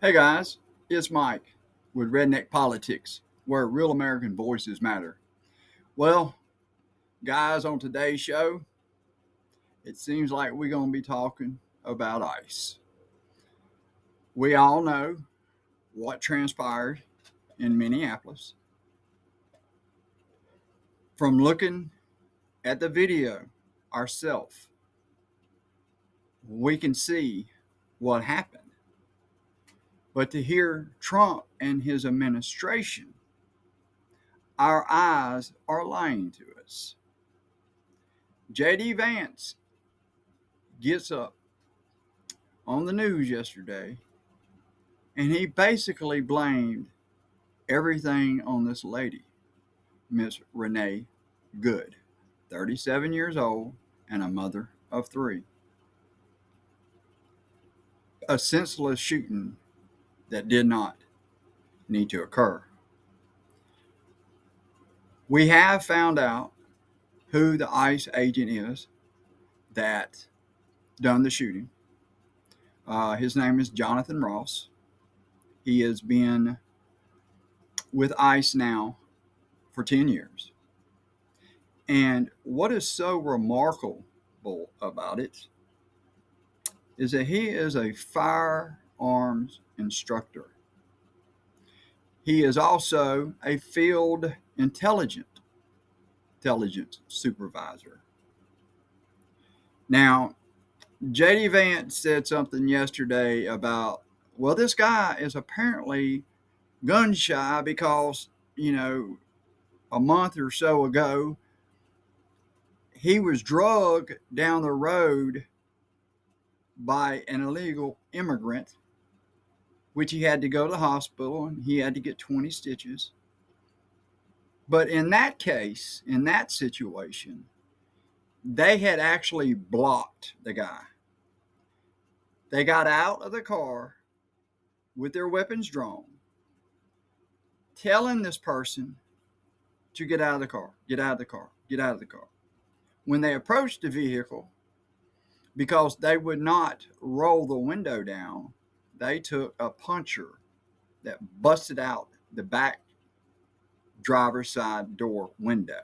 Hey guys, it's Mike with Redneck Politics, where real American voices matter. Well, guys, on today's show, it seems like we're going to be talking about ICE. We all know what transpired in Minneapolis. From looking at the video ourselves, we can see what happened. But to hear Trump and his administration, our eyes are lying to us. J.D. Vance gets up on the news yesterday and he basically blamed everything on this lady, Miss Renee Good, 37 years old and a mother of three. A senseless shooting that did not need to occur. We have found out who the ICE agent is that done the shooting. His name is Jonathan Ross. He has been with ICE now for 10 years. And what is so remarkable about it is that he is a firearms instructor. He is also a field intelligence supervisor. Now, J.D. Vance said something yesterday about, well, this guy is apparently gun shy because, a month or so ago, he was drugged down the road by an illegal immigrant, which he had to go to the hospital and he had to get 20 stitches. But in that case, in that situation, they had actually blocked the guy. They got out of the car with their weapons drawn, telling this person to get out of the car, get out of the car, get out of the car. When they approached the vehicle, because they would not roll the window down, they took a puncher that busted out the back driver's side door window.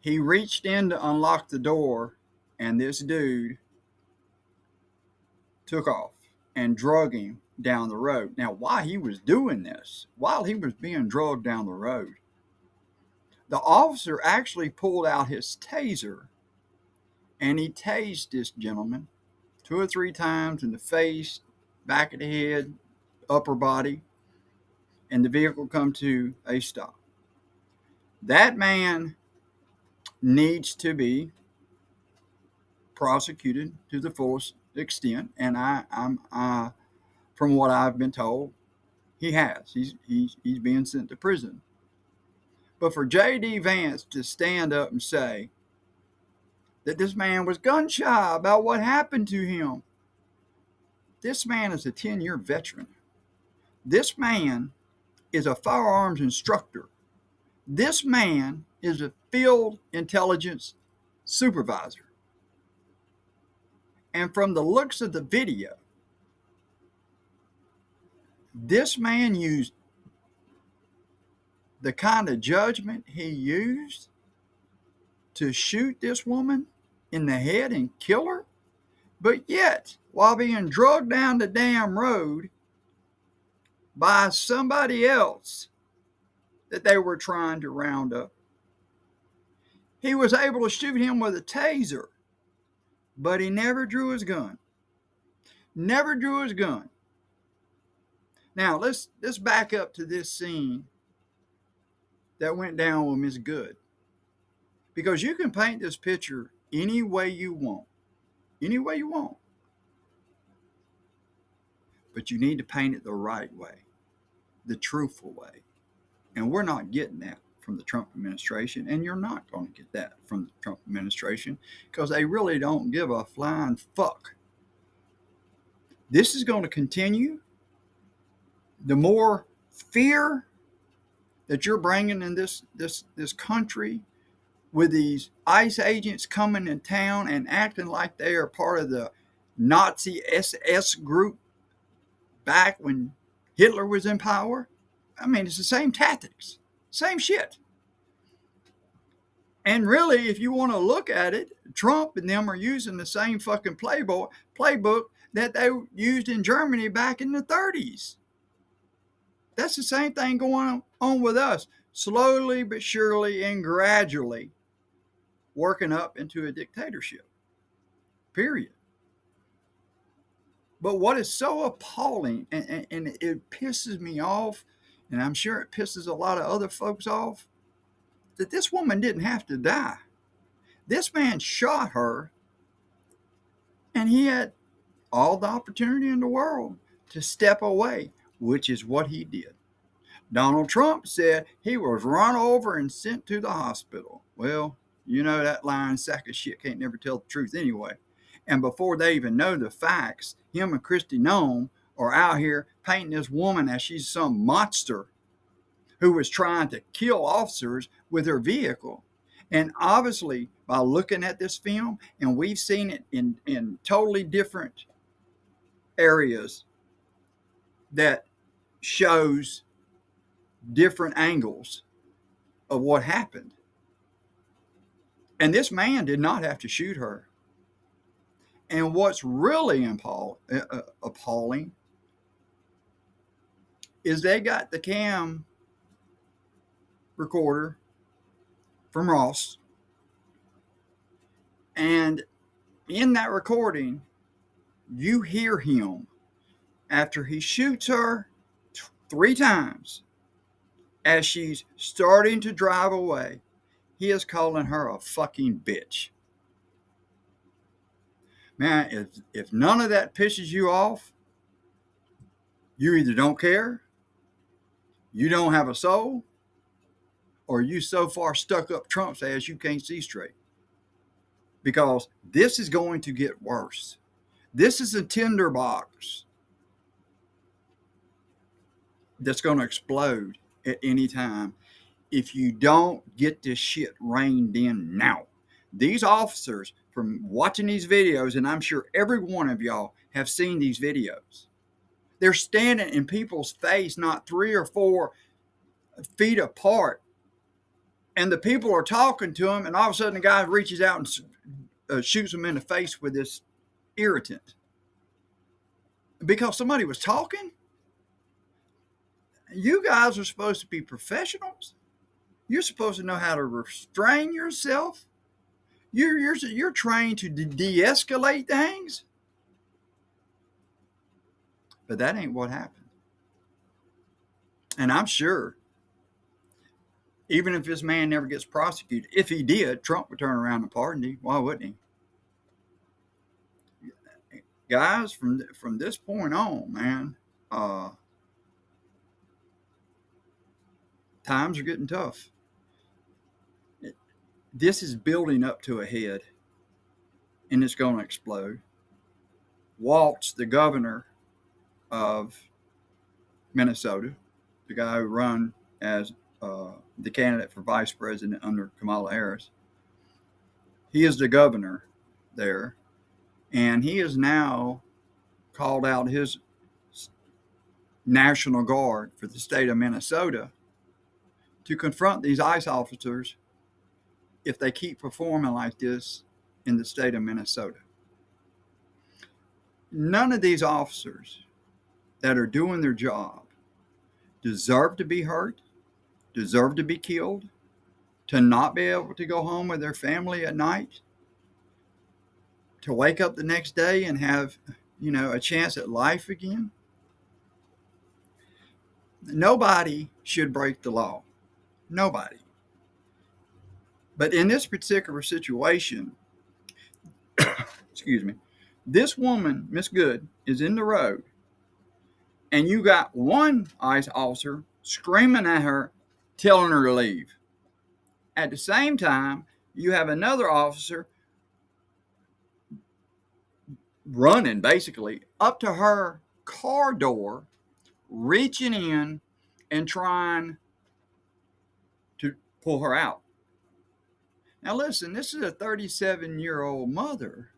He reached in to unlock the door, and this dude took off and drug him down the road. Now, while he was doing this, while he was being drugged down the road, the officer actually pulled out his taser and he tased this gentleman 2 or 3 times in the face, back of the head, upper body, and the vehicle come to a stop. That man needs to be prosecuted to the fullest extent, and I from what I've been told, he has. He's being sent to prison. But for J.D. Vance to stand up and say that this man was gun shy about what happened to him, this man is a 10-year veteran. This man is a firearms instructor. This man is a field intelligence supervisor. And from the looks of the video, this man used the kind of judgment he used to shoot this woman in the head and kill her, but yet, while being drugged down the damn road by somebody else that they were trying to round up, he was able to shoot him with a taser, but he never drew his gun. Never drew his gun. Now, let's back up to this scene that went down with Miss Good. Because you can paint this picture any way you want. Any way you want. But you need to paint it the right way, the truthful way. And we're not getting that from the Trump administration, and you're not going to get that from the Trump administration because they really don't give a flying fuck. This is going to continue. The more fear that you're bringing in this country with these ICE agents coming in town and acting like they are part of the Nazi SS group, back when Hitler was in power. I mean, it's the same tactics, same shit. And really, if you want to look at it, Trump and them are using the same fucking playbook that they used in Germany back in the 30s. That's the same thing going on with us, slowly but surely and gradually working up into a dictatorship, period. But what is so appalling, and it pisses me off, and I'm sure it pisses a lot of other folks off, that this woman didn't have to die. This man shot her, and he had all the opportunity in the world to step away, which is what he did. Donald Trump said he was run over and sent to the hospital. Well, you know that lying sack of shit can't never tell the truth anyway. And before they even know the facts, him and Kristi Noem are out here painting this woman as she's some monster who was trying to kill officers with her vehicle. And obviously, by looking at this film, and we've seen it in totally different areas that shows different angles of what happened. And this man did not have to shoot her. And what's really appalling is they got the cam recorder from Ross. And in that recording, you hear him after he shoots her 3 times as she's starting to drive away. He is calling her a fucking bitch. Man, if none of that pisses you off, you either don't care, you don't have a soul, or you so far stuck up Trump's ass you can't see straight. Because this is going to get worse. This is a tinderbox that's going to explode at any time if you don't get this shit reined in now. These officers, from watching these videos, and I'm sure every one of y'all have seen these videos, they're standing in people's face not 3 or 4 feet apart, and the people are talking to them, and all of a sudden the guy reaches out and shoots them in the face with this irritant because somebody was talking. You guys are supposed to be professionals. You're supposed to know how to restrain yourself. You're trained to de-escalate things. But that ain't what happened. And I'm sure, even if this man never gets prosecuted, if he did, Trump would turn around and pardon him. Why wouldn't he? Guys, from this point on, man, times are getting tough. This is building up to a head, and it's going to explode. Waltz, the governor of Minnesota, the guy who ran as the candidate for vice president under Kamala Harris, he is the governor there, and he has now called out his National Guard for the state of Minnesota to confront these ICE officers if they keep performing like this in the state of Minnesota. None of these officers that are doing their job deserve to be hurt, deserve to be killed, to not be able to go home with their family at night, to wake up the next day and have, a chance at life again. Nobody should break the law. Nobody. But in this particular situation, excuse me, this woman, Miss Good, is in the road, and you got one ICE officer screaming at her, telling her to leave. At the same time, you have another officer running, basically, up to her car door, reaching in and trying to pull her out. Now listen, this is a 37-year-old mother.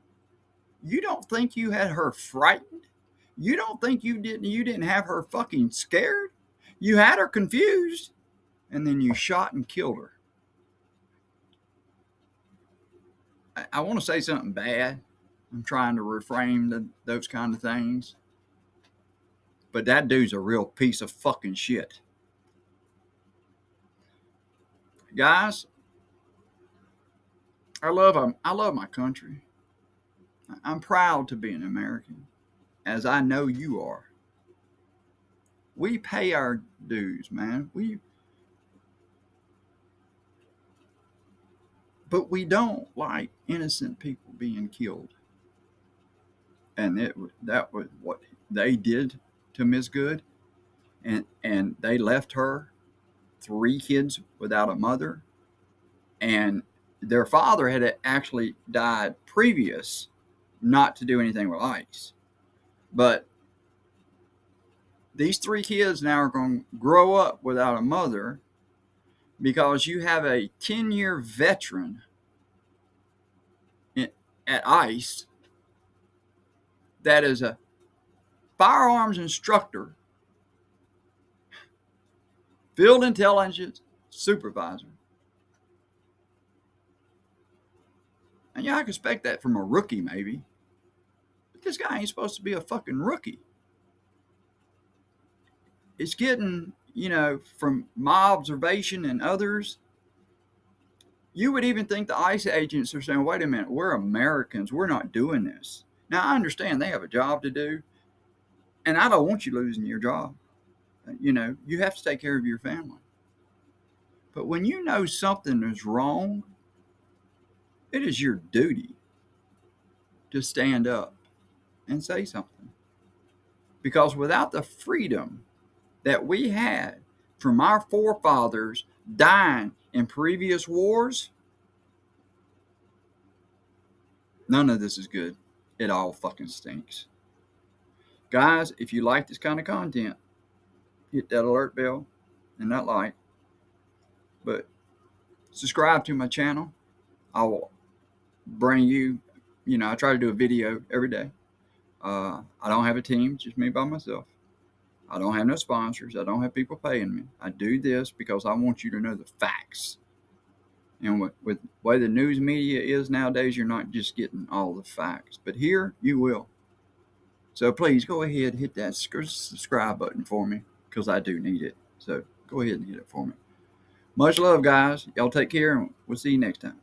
You don't think you had her frightened? You don't think you didn't have her fucking scared? You had her confused, and then you shot and killed her. I want to say something bad. I'm trying to reframe those kind of things. But that dude's a real piece of fucking shit. Guys, I love my country. I'm proud to be an American, as I know you are. We pay our dues, man. But we don't like innocent people being killed. And that was what they did to Miss Good, and they left her 3 kids without a mother, and their father had actually died previous, not to do anything with ICE. But these 3 kids now are going to grow up without a mother because you have a 10-year veteran at ICE that is a firearms instructor, field intelligence supervisor. And yeah, I can expect that from a rookie maybe. But this guy ain't supposed to be a fucking rookie. It's getting, from my observation and others, you would even think the ICE agents are saying, wait a minute, we're Americans. We're not doing this. Now, I understand they have a job to do, and I don't want you losing your job. You have to take care of your family. But when you know something is wrong, it is your duty to stand up and say something. Because without the freedom that we had from our forefathers dying in previous wars, none of this is good. It all fucking stinks. Guys, if you like this kind of content, hit that alert bell and that like. But subscribe to my channel. I will bring you, I try to do a video every day. I don't have a team, just me by myself. I don't have no sponsors. I don't have people paying me. I do this because I want you to know the facts. And with the way the news media is nowadays, you're not just getting all the facts. But here, you will. So please go ahead, hit that subscribe button for me because I do need it. So go ahead and hit it for me. Much love, guys. Y'all take care, and we'll see you next time.